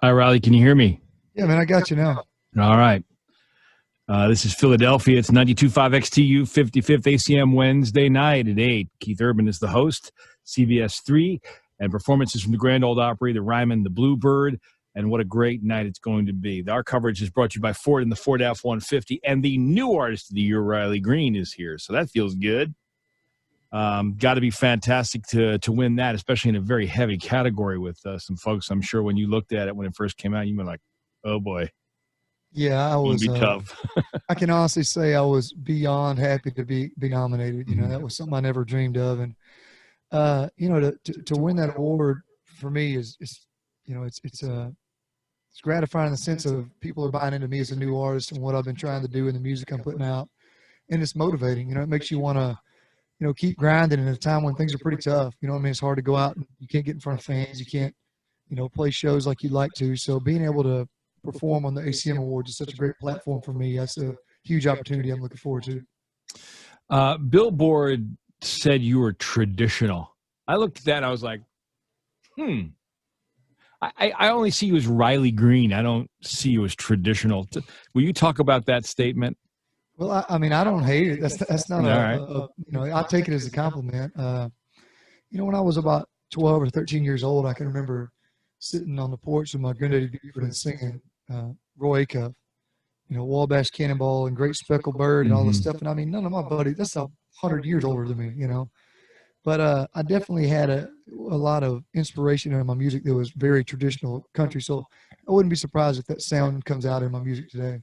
Hi, Riley. Can you hear me? Yeah, man, I got you now. All right. This is Philadelphia. It's 92.5 XTU 55th ACM Wednesday night at 8. Keith Urban is the host, CBS 3, and performances from the Grand Ole Opry, the Ryman, the Bluebird, and what a great night it's going to be. Our coverage is brought to you by Ford and the Ford F-150, and the new artist of the year, Riley Green, is here, so that feels good. Got to be fantastic to win that, especially in a very heavy category with some folks. I'm sure when you looked at it when it first came out, you were like, "Oh boy, yeah, I was be tough." I can honestly say I was beyond happy to be nominated. You know, that was something I never dreamed of, and you know, to win that award for me is you know, it's gratifying in the sense of people are buying into me as a new artist and what I've been trying to do in the music I'm putting out, and it's motivating. You know, it makes you want to, you know, keep grinding in a time when things are pretty tough. You know what I mean? It's hard to go out and you can't get in front of fans. You can't, you know, play shows like you'd like to. So being able to perform on the ACM Awards is such a great platform for me. That's a huge opportunity I'm looking forward to. Billboard said you were traditional. I looked at that and I was like, I only see you as Riley Green. I don't see you as traditional. Will you talk about that statement? Well, I mean, I don't hate it. That's not you know, I take it as a compliment. You know, when I was about 12 or 13 years old, I can remember sitting on the porch with my granddaddy Buford and singing Roy Acuff, you know, Wabash Cannonball and Great Speckled Bird and all this stuff. And I mean, none of my buddies, that's 100 years older than me, you know. But I definitely had a lot of inspiration in my music that was very traditional country. So I wouldn't be surprised if that sound comes out in my music today.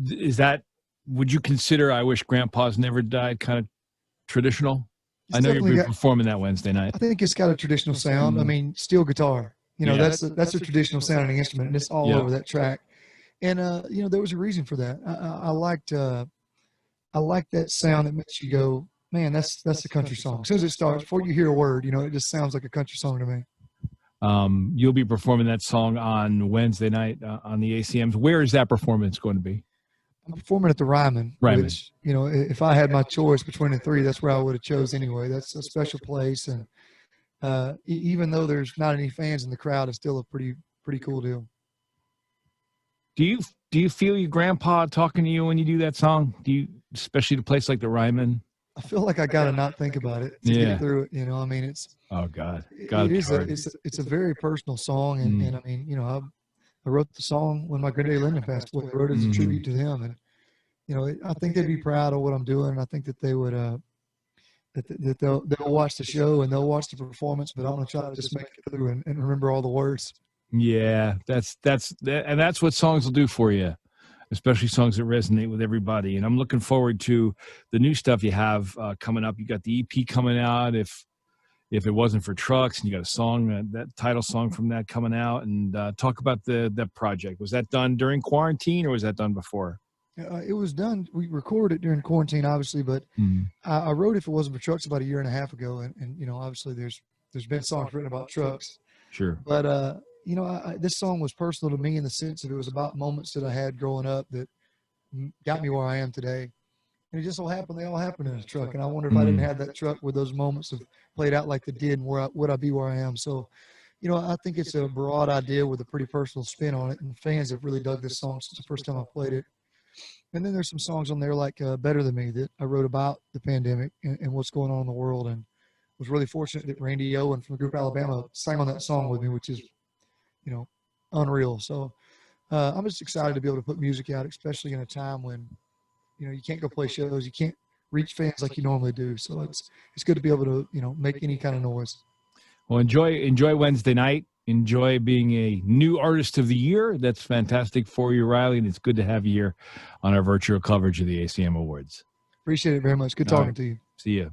Is that, would you consider I Wish Grandpa's Never Died kind of traditional? I know you're performing that Wednesday night. I think it's got a traditional sound. I mean, steel guitar, you know, that's a traditional sounding instrument, and it's all over that track. And, you know, there was a reason for that. I liked that sound that makes you go, man, that's a country song. As soon as it starts, before you hear a word, you know, it just sounds like a country song to me. You'll be performing that song on Wednesday night on the ACMs. Where is that performance going to be? I'm performing at the Ryman, which, you know, if I had my choice between the three, that's where I would have chose anyway. That's a special place, and even though there's not any fans in the crowd, it's still a pretty cool deal. Do you feel your grandpa talking to you when you do that song? Do you, especially to a place like the Ryman? I feel like I gotta not think about it to get through it. You know, I mean, it's it's a very personal song, and I mean, you know, I wrote the song when my granddaddy Lyndon passed away. I wrote it as a tribute to him, and you know, I think they'd be proud of what I'm doing. And I think that they would, that they'll watch the show and they'll watch the performance. But I'm gonna try to just make it through and remember all the words. Yeah, that's what songs will do for you, especially songs that resonate with everybody. And I'm looking forward to the new stuff you have coming up. You got the EP coming out. If it wasn't for trucks, and you got a song, that title song from that coming out, and talk about that project. Was that done during quarantine or was that done before? It was done. We recorded it during quarantine, obviously, but I wrote If It Wasn't for Trucks about 1.5 years ago, and you know, obviously there's been songs written about trucks. Sure. But you know, this song was personal to me in the sense that it was about moments that I had growing up that got me where I am today. And it just so happened they all happened in a truck. And I wonder if I didn't have that truck, would those moments have played out like they did, and would I be where I am? So, you know, I think it's a broad idea with a pretty personal spin on it, and fans have really dug this song since the first time I played it. And then there's some songs on there like Better Than Me that I wrote about the pandemic and what's going on in the world, and was really fortunate that Randy Owen from the group Alabama sang on that song with me, which is, you know, unreal. So I'm just excited to be able to put music out, especially in a time when, you know, you can't go play shows, you can't reach fans like you normally do. So it's good to be able to, you know, make any kind of noise. Well, enjoy Wednesday night. Enjoy being a new artist of the year. That's fantastic for you, Riley, and it's good to have you here on our virtual coverage of the ACM Awards. Appreciate it very much. Good talking to you. See you.